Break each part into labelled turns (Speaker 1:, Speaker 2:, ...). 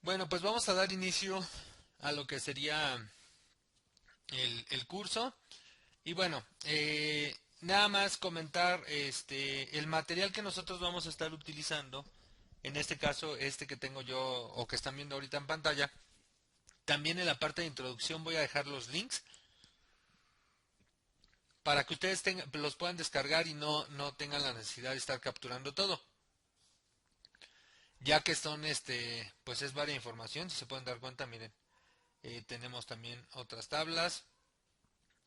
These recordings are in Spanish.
Speaker 1: Bueno, pues vamos a dar inicio a lo que sería el curso. Y bueno, nada más comentar el material que nosotros vamos a estar utilizando. En este caso, este que tengo yo o que están viendo ahorita en pantalla. También en la parte de introducción voy a dejar los links para que ustedes los puedan descargar y no tengan la necesidad de estar capturando todo. Ya que son, pues es varia información, si se pueden dar cuenta, miren, tenemos también otras tablas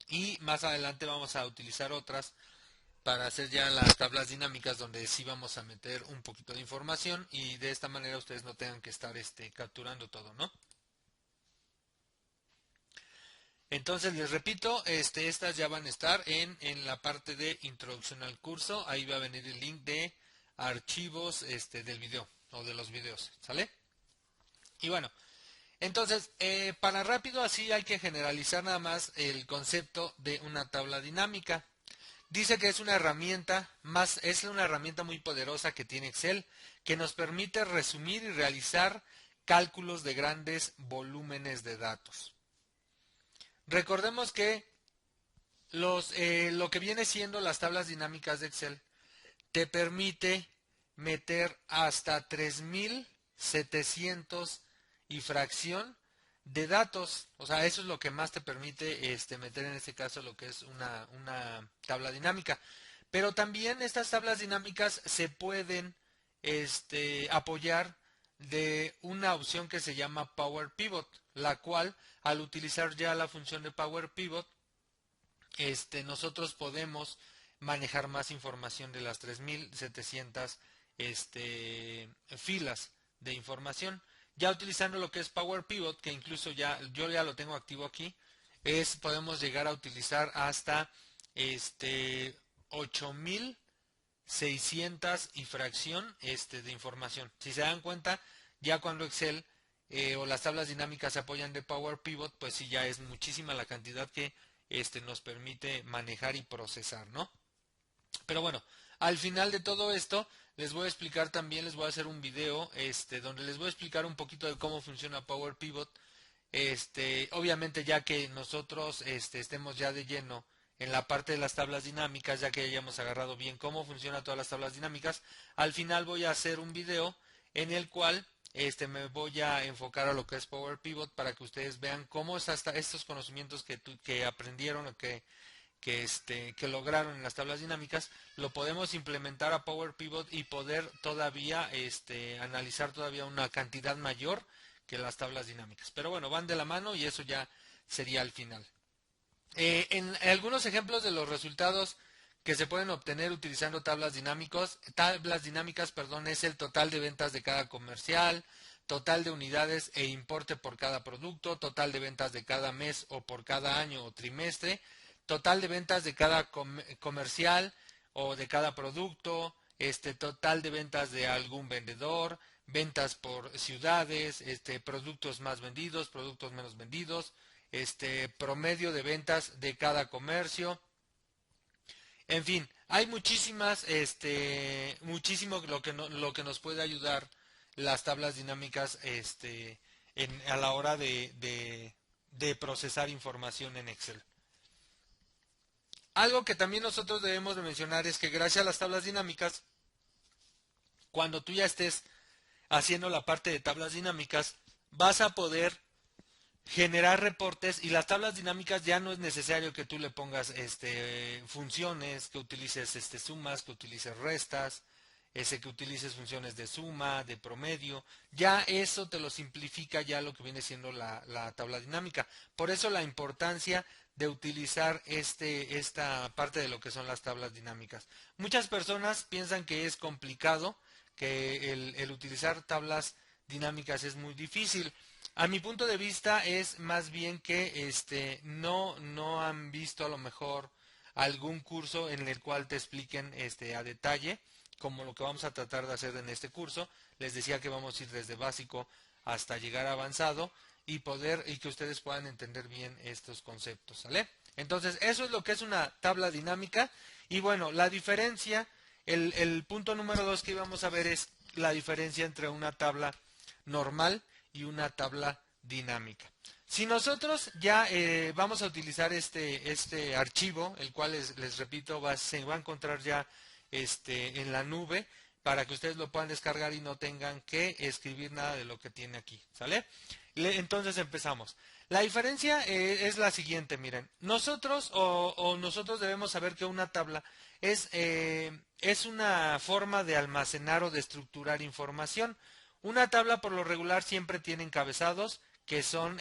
Speaker 1: y más adelante vamos a utilizar otras para hacer ya las tablas dinámicas donde sí vamos a meter un poquito de información y de esta manera ustedes no tengan que estar capturando todo, ¿no? Entonces les repito, estas ya van a estar en la parte de introducción al curso. Ahí va a venir el link de archivos del video o de los videos, ¿sale? Y bueno, entonces para rápido así hay que generalizar nada más el concepto de una tabla dinámica. Dice que es una herramienta muy poderosa que tiene Excel, que nos permite resumir y realizar cálculos de grandes volúmenes de datos. Recordemos que lo que viene siendo las tablas dinámicas de Excel te permite meter hasta 3700 y fracción de datos. O sea, eso es lo que más te permite meter en este caso lo que es una tabla dinámica. Pero también estas tablas dinámicas se pueden apoyar de una opción que se llama Power Pivot, la cual al utilizar ya la función de Power Pivot, nosotros podemos manejar más información de las 3700 filas de información. Ya utilizando lo que es Power Pivot, que incluso yo ya lo tengo activo aquí, podemos llegar a utilizar hasta 8600 y fracción de información. Si se dan cuenta, ya cuando Excel o las tablas dinámicas se apoyan de Power Pivot, pues sí, ya es muchísima la cantidad que nos permite manejar y procesar, ¿no? Pero bueno, al final de todo esto les voy a explicar también, les voy a hacer un video donde les voy a explicar un poquito de cómo funciona Power Pivot. Obviamente ya que nosotros estemos ya de lleno en la parte de las tablas dinámicas, ya que hayamos agarrado bien cómo funcionan todas las tablas dinámicas, al final voy a hacer un video en el cual me voy a enfocar a lo que es Power Pivot para que ustedes vean cómo es hasta estos conocimientos que aprendieron o que lograron en las tablas dinámicas, lo podemos implementar a Power Pivot y poder todavía analizar todavía una cantidad mayor que las tablas dinámicas. Pero bueno, van de la mano y eso ya sería al final. En algunos ejemplos de los resultados que se pueden obtener utilizando tablas dinámicas, es el total de ventas de cada comercial, total de unidades e importe por cada producto, total de ventas de cada mes o por cada año o trimestre, total de ventas de cada comercial o de cada producto, total de ventas de algún vendedor, ventas por ciudades, productos más vendidos, productos menos vendidos, promedio de ventas de cada comercio. En fin, hay muchísimo lo que nos puede ayudar las tablas dinámicas a la hora de procesar información en Excel. Algo que también nosotros debemos de mencionar es que gracias a las tablas dinámicas, cuando tú ya estés haciendo la parte de tablas dinámicas, vas a poder generar reportes y las tablas dinámicas ya no es necesario que tú le pongas funciones, que utilices sumas, que utilices restas, que utilices funciones de suma, de promedio. Ya eso te lo simplifica ya lo que viene siendo la tabla dinámica. Por eso la importancia de utilizar esta parte de lo que son las tablas dinámicas. Muchas personas piensan que es complicado, que el utilizar tablas dinámicas es muy difícil. A mi punto de vista es más bien que no han visto a lo mejor algún curso en el cual te expliquen a detalle, como lo que vamos a tratar de hacer en este curso. Les decía que vamos a ir desde básico hasta llegar a avanzado y que ustedes puedan entender bien estos conceptos, ¿sale? Entonces, eso es lo que es una tabla dinámica. Y bueno, la diferencia, el punto número 2 que íbamos a ver es la diferencia entre una tabla normal y una tabla dinámica. Si nosotros ya vamos a utilizar este archivo, el cual les repito, se va a encontrar ya en la nube para que ustedes lo puedan descargar y no tengan que escribir nada de lo que tiene aquí, ¿sale? Entonces empezamos. La diferencia es la siguiente, miren. Nosotros nosotros debemos saber que una tabla es una forma de almacenar o de estructurar información. Una tabla por lo regular siempre tiene encabezados que son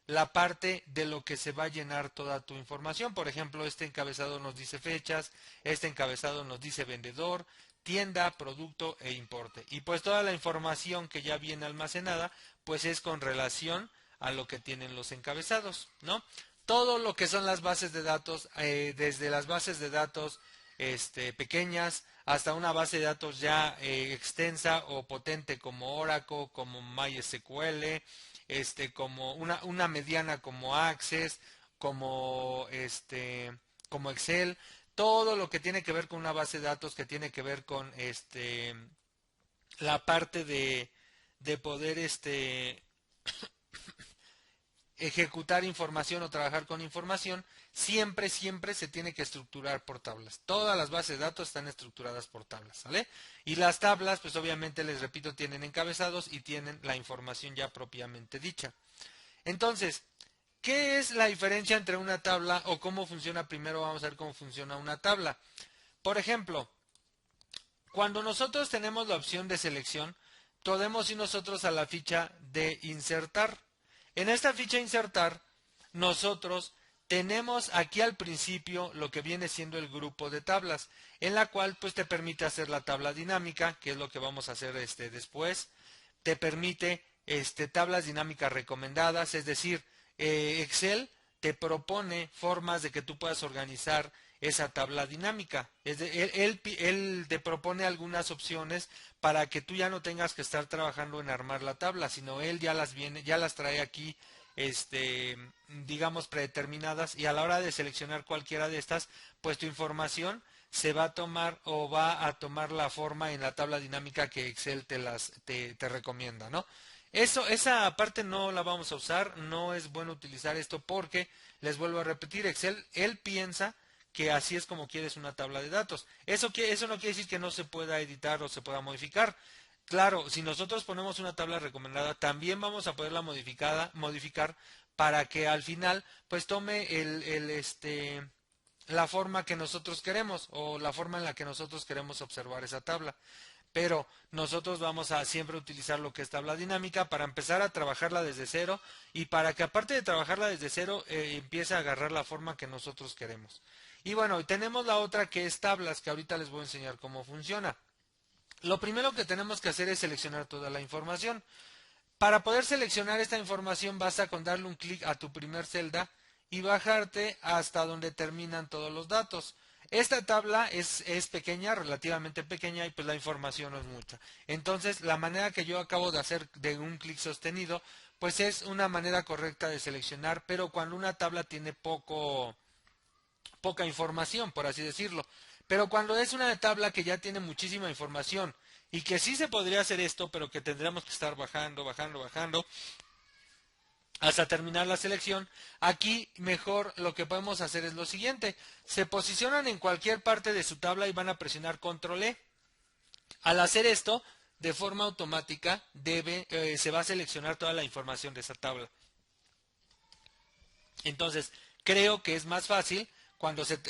Speaker 1: la parte de lo que se va a llenar toda tu información. Por ejemplo, este encabezado nos dice fechas, este encabezado nos dice vendedor, tienda, producto e importe. Y pues toda la información que ya viene almacenada, pues es con relación a lo que tienen los encabezados, ¿no? Todo lo que son las bases de datos, desde las bases de datos pequeñas hasta una base de datos ya extensa o potente como Oracle, como MySQL, como una mediana como Access, como Excel, todo lo que tiene que ver con una base de datos que tiene que ver con la parte de poder ejecutar información o trabajar con información, siempre se tiene que estructurar por tablas. Todas las bases de datos están estructuradas por tablas, ¿sale? Y las tablas, pues obviamente, les repito, tienen encabezados y tienen la información ya propiamente dicha. Entonces, ¿qué es la diferencia entre una tabla o cómo funciona? Primero vamos a ver cómo funciona una tabla. Por ejemplo, cuando nosotros tenemos la opción de selección, podemos ir nosotros a la ficha de insertar. En esta ficha insertar, nosotros tenemos aquí al principio lo que viene siendo el grupo de tablas, en la cual pues te permite hacer la tabla dinámica, que es lo que vamos a hacer después. Te permite tablas dinámicas recomendadas, es decir, Excel te propone formas de que tú puedas organizar esa tabla dinámica. Él te propone algunas opciones para que tú ya no tengas que estar trabajando en armar la tabla, sino él ya las trae aquí, digamos predeterminadas, y a la hora de seleccionar cualquiera de estas, pues tu información se va a tomar o va a tomar la forma en la tabla dinámica que Excel te recomienda, ¿no? Esa parte no la vamos a usar, no es bueno utilizar esto porque, les vuelvo a repetir, Excel, él piensa que así es como quieres una tabla de datos. Eso no quiere decir que no se pueda editar o se pueda modificar. Claro, si nosotros ponemos una tabla recomendada, también vamos a poderla modificar para que al final, pues tome la forma que nosotros queremos o la forma en la que nosotros queremos observar esa tabla. Pero nosotros vamos a siempre utilizar lo que es tabla dinámica para empezar a trabajarla desde cero y para que aparte de trabajarla desde cero empiece a agarrar la forma que nosotros queremos. Y bueno, tenemos la otra que es tablas, que ahorita les voy a enseñar cómo funciona. Lo primero que tenemos que hacer es seleccionar toda la información. Para poder seleccionar esta información basta con darle un clic a tu primer celda y bajarte hasta donde terminan todos los datos. Esta tabla es pequeña, relativamente pequeña, y pues la información no es mucha. Entonces, la manera que yo acabo de hacer de un clic sostenido, pues es una manera correcta de seleccionar, pero cuando una tabla tiene poca información, por así decirlo. Pero cuando es una tabla que ya tiene muchísima información y que sí se podría hacer esto, pero que tendríamos que estar bajando hasta terminar la selección, aquí mejor lo que podemos hacer es lo siguiente. Se posicionan en cualquier parte de su tabla y van a presionar control E. Al hacer esto, de forma automática se va a seleccionar toda la información de esa tabla. Entonces, creo que es más fácil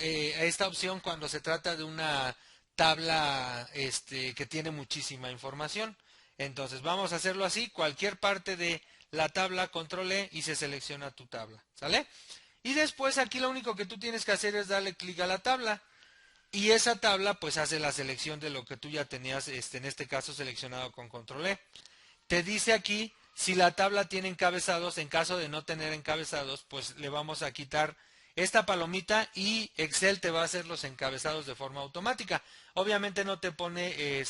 Speaker 1: esta opción cuando se trata de una tabla que tiene muchísima información. Entonces, vamos a hacerlo así, cualquier parte de la tabla, control E y se selecciona tu tabla, ¿sale? Y después aquí lo único que tú tienes que hacer es darle clic a la tabla y esa tabla pues hace la selección de lo que tú ya tenías, en este caso seleccionado con control E. Te dice aquí si la tabla tiene encabezados. En caso de no tener encabezados, pues le vamos a quitar esta palomita y Excel te va a hacer los encabezados de forma automática. Obviamente no te pone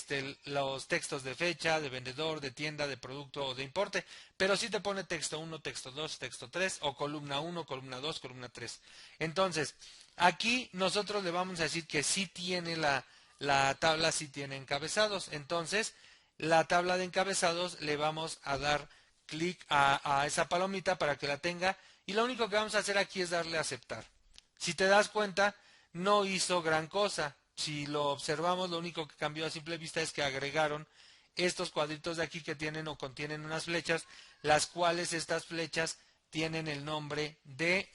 Speaker 1: los textos de fecha, de vendedor, de tienda, de producto o de importe, pero sí te pone texto 1, texto 2, texto 3 o columna 1, columna 2, columna 3. Entonces, aquí nosotros le vamos a decir que sí tiene la tabla, sí tiene encabezados. Entonces, la tabla de encabezados le vamos a dar clic a esa palomita para que la tenga y lo único que vamos a hacer aquí es darle a aceptar. Si te das cuenta, no hizo gran cosa. Si lo observamos, lo único que cambió a simple vista es que agregaron estos cuadritos de aquí que tienen o contienen unas flechas, las cuales estas flechas tienen el nombre de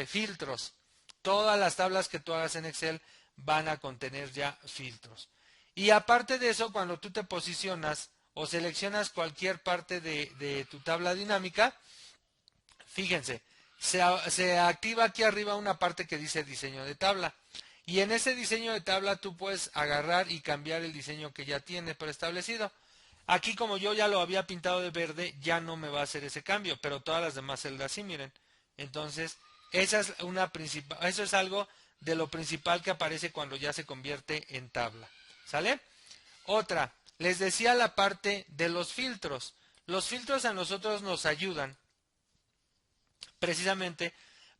Speaker 1: filtros. Todas las tablas que tú hagas en Excel van a contener ya filtros. Y aparte de eso, cuando tú te posicionas o seleccionas cualquier parte de tu tabla dinámica, fíjense, se activa aquí arriba una parte que dice diseño de tabla. Y en ese diseño de tabla tú puedes agarrar y cambiar el diseño que ya tiene preestablecido. Aquí como yo ya lo había pintado de verde, ya no me va a hacer ese cambio, pero todas las demás celdas sí, miren. Entonces, esa es eso es algo de lo principal que aparece cuando ya se convierte en tabla. ¿Sale? Otra, les decía la parte de los filtros. Los filtros a nosotros nos ayudan precisamente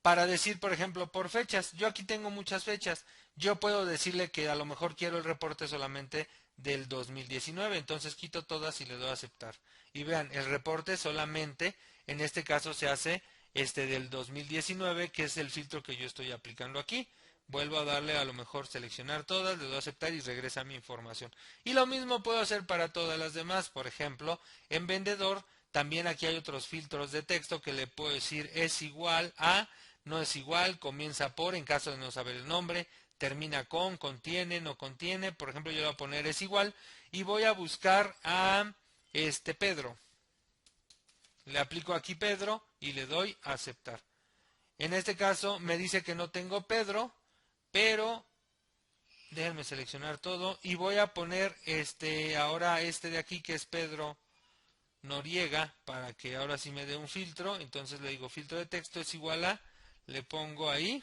Speaker 1: para decir, por ejemplo, por fechas. Yo aquí tengo muchas fechas. Yo puedo decirle que a lo mejor quiero el reporte solamente del 2019. Entonces quito todas y le doy a aceptar. Y vean, el reporte solamente, en este caso se hace del 2019, que es el filtro que yo estoy aplicando aquí. Vuelvo a darle a lo mejor seleccionar todas, le doy a aceptar y regresa mi información. Y lo mismo puedo hacer para todas las demás. Por ejemplo, en vendedor, también aquí hay otros filtros de texto que le puedo decir es igual a, no es igual, comienza por, en caso de no saber el nombre, termina con, contiene, no contiene. Por ejemplo, yo le voy a poner es igual y voy a buscar a Pedro. Le aplico aquí Pedro y le doy a aceptar. En este caso me dice que no tengo Pedro, pero déjenme seleccionar todo y voy a poner ahora de aquí que es Pedro Noriega para que ahora sí me dé un filtro. Entonces le digo filtro de texto es igual a, le pongo ahí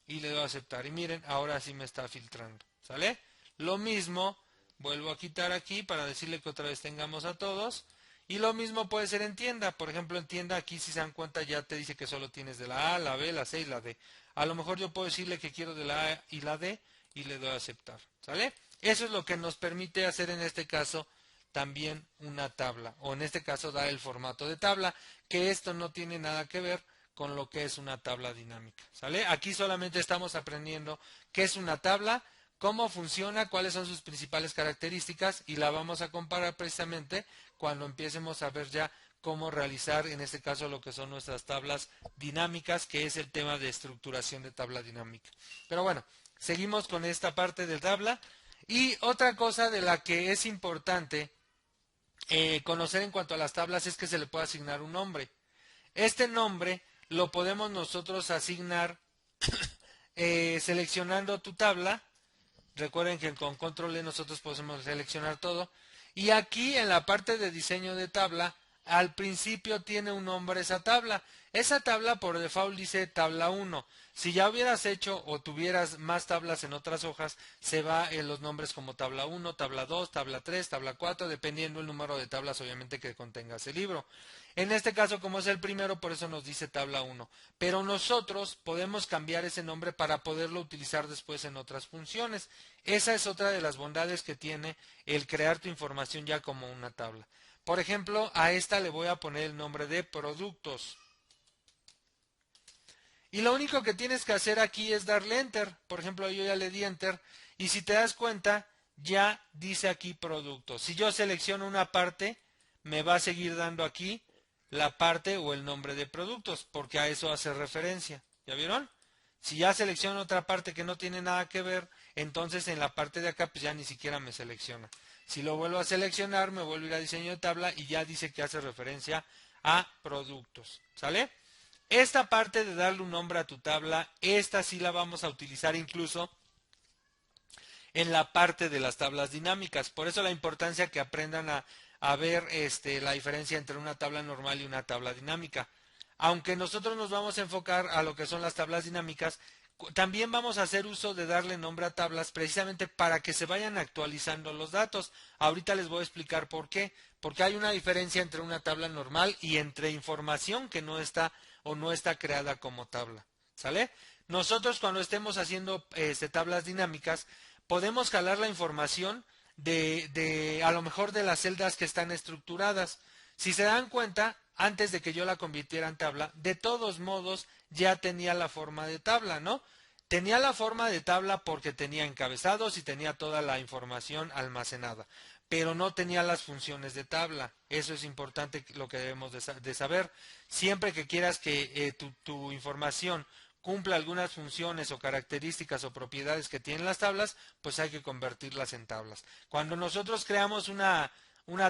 Speaker 1: y le doy a aceptar y miren, ahora sí me está filtrando. ¿Sale? Lo mismo, vuelvo a quitar aquí para decirle que otra vez tengamos a todos. Y lo mismo puede ser en tienda. Por ejemplo, en tienda aquí si se dan cuenta ya te dice que solo tienes de la A, la B, la C y la D. A lo mejor yo puedo decirle que quiero de la A y la D y le doy a aceptar. ¿Sale? Eso es lo que nos permite hacer en este caso también una tabla. O en este caso dar el formato de tabla. Que esto no tiene nada que ver con lo que es una tabla dinámica. ¿Sale? Aquí solamente estamos aprendiendo qué es una tabla, cómo funciona, cuáles son sus principales características y la vamos a comparar precisamente cuando empecemos a ver ya cómo realizar en este caso lo que son nuestras tablas dinámicas, que es el tema de estructuración de tabla dinámica. Pero bueno, seguimos con esta parte de tabla. Y otra cosa de la que es importante conocer en cuanto a las tablas es que se le puede asignar un nombre. Este nombre lo podemos nosotros asignar seleccionando tu tabla. Recuerden que con control E nosotros podemos seleccionar todo. Y aquí en la parte de diseño de tabla, al principio tiene un nombre esa tabla. Esa tabla por default dice tabla 1. Si ya hubieras hecho o tuvieras más tablas en otras hojas, se va en los nombres como tabla 1, tabla 2, tabla 3, tabla 4, dependiendo el número de tablas obviamente que contenga ese libro. En este caso, como es el primero, por eso nos dice tabla 1. Pero nosotros podemos cambiar ese nombre para poderlo utilizar después en otras funciones. Esa es otra de las bondades que tiene el crear tu información ya como una tabla. Por ejemplo, a esta le voy a poner el nombre de productos. Y lo único que tienes que hacer aquí es darle enter. Por ejemplo, yo ya le di enter. Y si te das cuenta, ya dice aquí productos. Si yo selecciono una parte, me va a seguir dando aquí la parte o el nombre de productos, porque a eso hace referencia. ¿Ya vieron? Si ya selecciono otra parte que no tiene nada que ver, entonces en la parte de acá pues ya ni siquiera me selecciona. Si lo vuelvo a seleccionar, me vuelvo a ir a diseño de tabla y ya dice que hace referencia a productos. ¿Sale? Esta parte de darle un nombre a tu tabla, esta sí la vamos a utilizar incluso en la parte de las tablas dinámicas. Por eso la importancia que aprendan a ver la diferencia entre una tabla normal y una tabla dinámica. aunque nosotros nos vamos a enfocar a lo que son las tablas dinámicas, también vamos a hacer uso de darle nombre a tablas precisamente para que se vayan actualizando los datos. Ahorita les voy a explicar por qué. Porque hay una diferencia entre una tabla normal y entre información que no está o no está creada como tabla. ¿Sale? Nosotros cuando estemos haciendo tablas dinámicas, podemos jalar la información de a lo mejor de las celdas que están estructuradas. Si se dan cuenta, antes de que yo la convirtiera en tabla, de todos modos ya tenía la forma de tabla, ¿no? Tenía la forma de tabla porque tenía encabezados y tenía toda la información almacenada, pero no tenía las funciones de tabla. Eso es importante lo que debemos de saber. Siempre que quieras que tu información cumpla algunas funciones o características o propiedades que tienen las tablas, pues hay que convertirlas en tablas. Cuando nosotros creamos una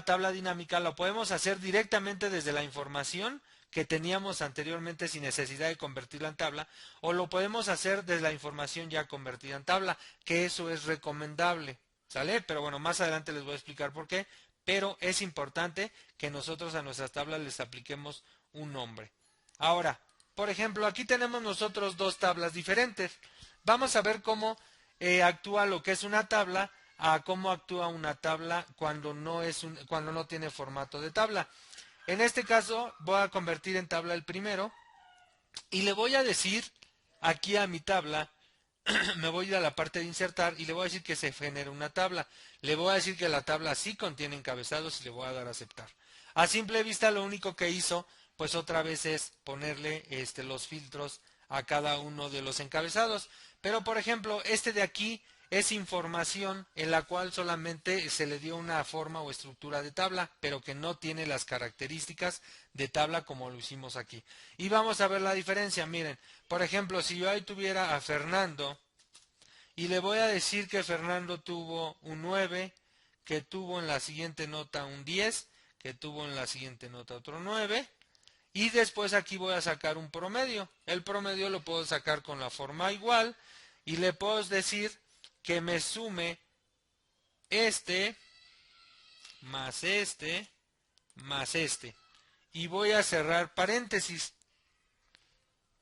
Speaker 1: tabla dinámica, lo podemos hacer directamente desde la información que teníamos anteriormente sin necesidad de convertirla en tabla, o lo podemos hacer desde la información ya convertida en tabla, que eso es recomendable, ¿sale? Pero bueno, más adelante les voy a explicar por qué, pero es importante que nosotros a nuestras tablas les apliquemos un nombre. Ahora, por ejemplo, aquí tenemos nosotros dos tablas diferentes. Vamos a ver cómo actúa lo que es una tabla a cómo actúa una tabla cuando cuando no tiene formato de tabla. En este caso voy a convertir en tabla el primero y le voy a decir aquí a mi tabla, me voy a ir a la parte de insertar y le voy a decir que se genere una tabla. Le voy a decir que la tabla sí contiene encabezados y le voy a dar a aceptar. A simple vista lo único que hizo pues otra vez es ponerle los filtros a cada uno de los encabezados. Pero por ejemplo este de aquí es información en la cual solamente se le dio una forma o estructura de tabla, pero que no tiene las características de tabla como lo hicimos aquí. Y vamos a ver la diferencia, miren, por ejemplo, si yo ahí tuviera a Fernando y le voy a decir que Fernando tuvo un 9, que tuvo en la siguiente nota un 10, que tuvo en la siguiente nota otro 9, y después aquí voy a sacar un promedio. El promedio lo puedo sacar con la forma igual y le puedo decir que me sume este más este más este. Y voy a cerrar paréntesis.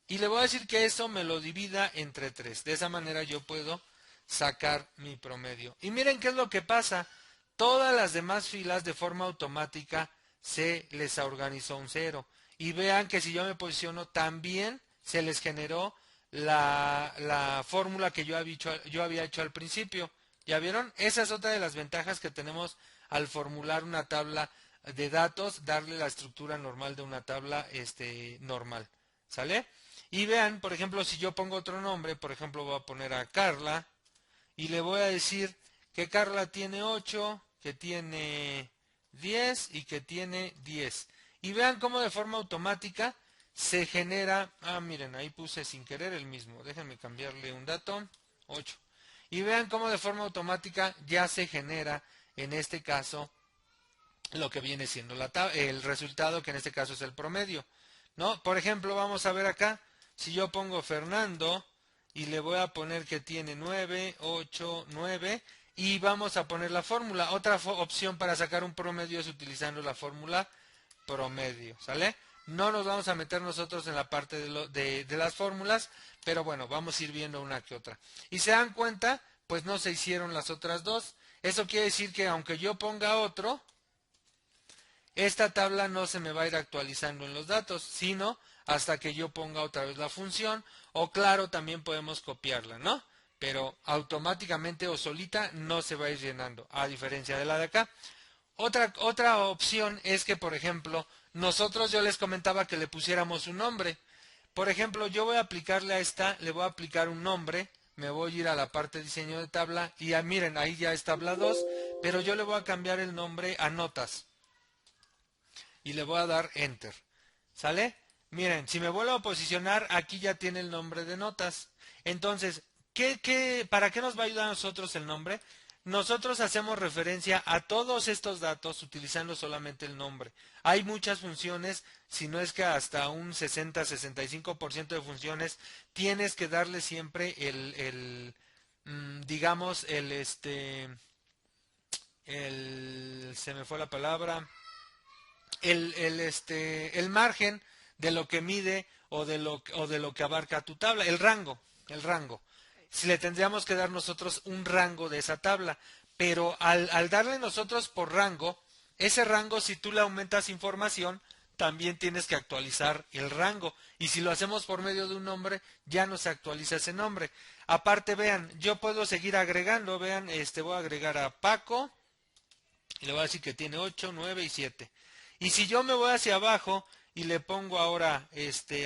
Speaker 1: Y le voy a decir que eso me lo divida entre 3. De esa manera yo puedo sacar mi promedio. Y miren qué es lo que pasa. Todas las demás filas de forma automática se les organizó un 0. Y vean que si yo me posiciono también se les generó la fórmula que yo había hecho al principio. ¿Ya vieron? Esa es otra de las ventajas que tenemos al formular una tabla de datos, darle la estructura normal de una tabla normal. ¿Sale? Y vean, por ejemplo, si yo pongo otro nombre, por ejemplo voy a poner a Carla y le voy a decir que Carla tiene 8, que tiene 10 y que tiene 10. Y vean cómo de forma automática se genera, miren, ahí puse sin querer el mismo, déjenme cambiarle un dato, 8. Y vean cómo de forma automática ya se genera, en este caso, lo que viene siendo el resultado, que en este caso es el promedio, ¿no? Por ejemplo, vamos a ver acá, si yo pongo Fernando y le voy a poner que tiene 9, 8, 9 y vamos a poner la fórmula. Otra opción para sacar un promedio es utilizando la fórmula promedio, ¿sale? No nos vamos a meter nosotros en la parte de las fórmulas, pero bueno, vamos a ir viendo una que otra. Y se dan cuenta, pues no se hicieron las otras dos. Eso quiere decir que aunque yo ponga otro, esta tabla no se me va a ir actualizando en los datos, sino hasta que yo ponga otra vez la función, o claro, también podemos copiarla, ¿no? Pero automáticamente o solita no se va a ir llenando, a diferencia de la de acá. Otra opción es que, por ejemplo, yo les comentaba que le pusiéramos un nombre. Por ejemplo, yo voy a aplicarle a esta, le voy a aplicar un nombre, me voy a ir a la parte de diseño de tabla, y miren, ahí ya es tabla 2, pero yo le voy a cambiar el nombre a notas. Y le voy a dar Enter. ¿Sale? Miren, si me vuelvo a posicionar, aquí ya tiene el nombre de notas. Entonces, para qué nos va a ayudar a nosotros el nombre? Nosotros hacemos referencia a todos estos datos utilizando solamente el nombre. Hay muchas funciones, si no es que hasta un 60-65% de funciones, tienes que darle siempre digamos, se me fue la palabra, el margen de lo que mide o de lo que abarca tu tabla, el rango. Si le tendríamos que dar nosotros un rango de esa tabla, pero al darle nosotros por rango, ese rango, si tú le aumentas información, también tienes que actualizar el rango. Y si lo hacemos por medio de un nombre, ya no se actualiza ese nombre. Aparte, vean, yo puedo seguir agregando. Vean, voy a agregar a Paco y le voy a decir que tiene 8, 9 y 7. Y si yo me voy hacia abajo y le pongo ahora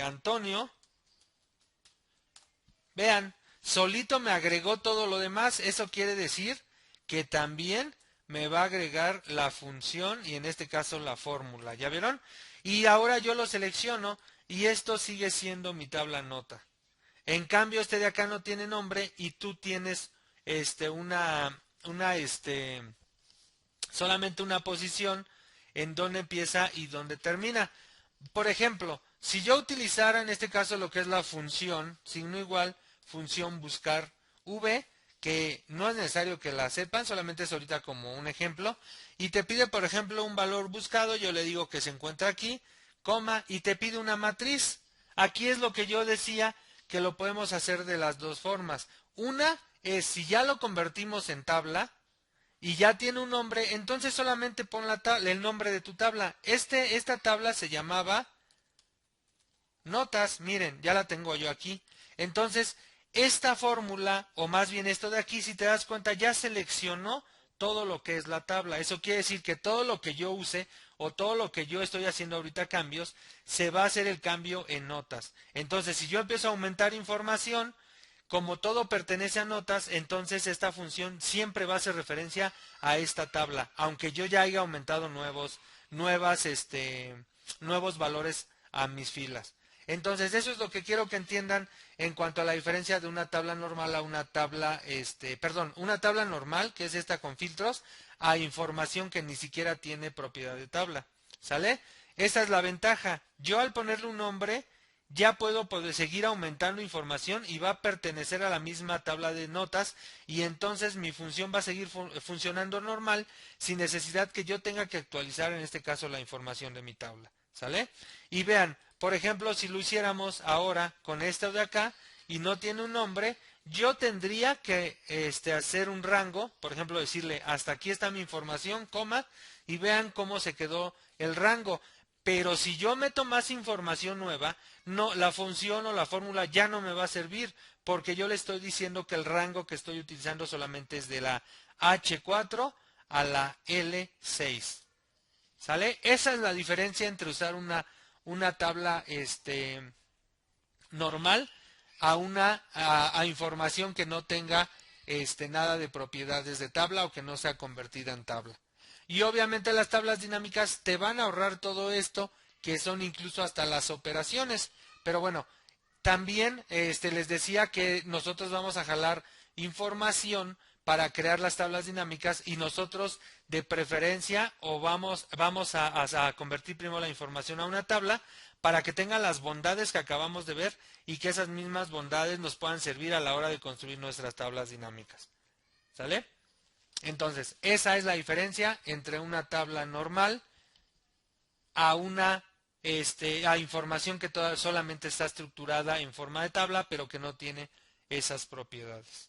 Speaker 1: Antonio, vean, solito me agregó todo lo demás. Eso quiere decir que también me va a agregar la función y en este caso la fórmula. ¿Ya vieron? Y ahora yo lo selecciono y esto sigue siendo mi tabla nota. En cambio este de acá no tiene nombre y tú tienes solamente una posición en donde empieza y donde termina. Por ejemplo, si yo utilizara en este caso lo que es la función, signo igual, función buscar v, que no es necesario que la sepan, solamente es ahorita como un ejemplo, y te pide por ejemplo un valor buscado, yo le digo que se encuentra aquí, coma, y te pide una matriz. Aquí es lo que yo decía, que lo podemos hacer de las dos formas. Una es, si ya lo convertimos en tabla, y ya tiene un nombre, entonces solamente pon el nombre de tu tabla. Esta tabla se llamaba notas, miren, ya la tengo yo aquí. Entonces, esta fórmula, o más bien esto de aquí, si te das cuenta, ya seleccionó todo lo que es la tabla. Eso quiere decir que todo lo que yo use o todo lo que yo estoy haciendo ahorita cambios, se va a hacer el cambio en notas. Entonces, si yo empiezo a aumentar información, como todo pertenece a notas, entonces esta función siempre va a hacer referencia a esta tabla, aunque yo ya haya aumentado nuevos valores a mis filas. Entonces, eso es lo que quiero que entiendan en cuanto a la diferencia de una tabla normal a una tabla, una tabla normal, que es esta con filtros, a información que ni siquiera tiene propiedad de tabla. ¿Sale? Esa es la ventaja. Yo al ponerle un nombre, ya puedo seguir aumentando información y va a pertenecer a la misma tabla de notas y entonces mi función va a seguir funcionando normal sin necesidad que yo tenga que actualizar en este caso la información de mi tabla. ¿Sale? Y vean, por ejemplo, si lo hiciéramos ahora con esto de acá y no tiene un nombre, yo tendría que hacer un rango, por ejemplo, decirle hasta aquí está mi información, coma, y vean cómo se quedó el rango. Pero si yo meto más información nueva, no, la función o la fórmula ya no me va a servir, porque yo le estoy diciendo que el rango que estoy utilizando solamente es de la H4 a la L6. ¿Sale? Esa es la diferencia entre usar una tabla normal a información que no tenga nada de propiedades de tabla o que no sea convertida en tabla. Y obviamente las tablas dinámicas te van a ahorrar todo esto, que son incluso hasta las operaciones. Pero bueno, también les decía que nosotros vamos a jalar información para crear las tablas dinámicas y nosotros de preferencia o vamos a convertir primero la información a una tabla para que tenga las bondades que acabamos de ver y que esas mismas bondades nos puedan servir a la hora de construir nuestras tablas dinámicas. ¿Sale? Entonces, esa es la diferencia entre una tabla normal a a información que solamente está estructurada en forma de tabla, pero que no tiene esas propiedades.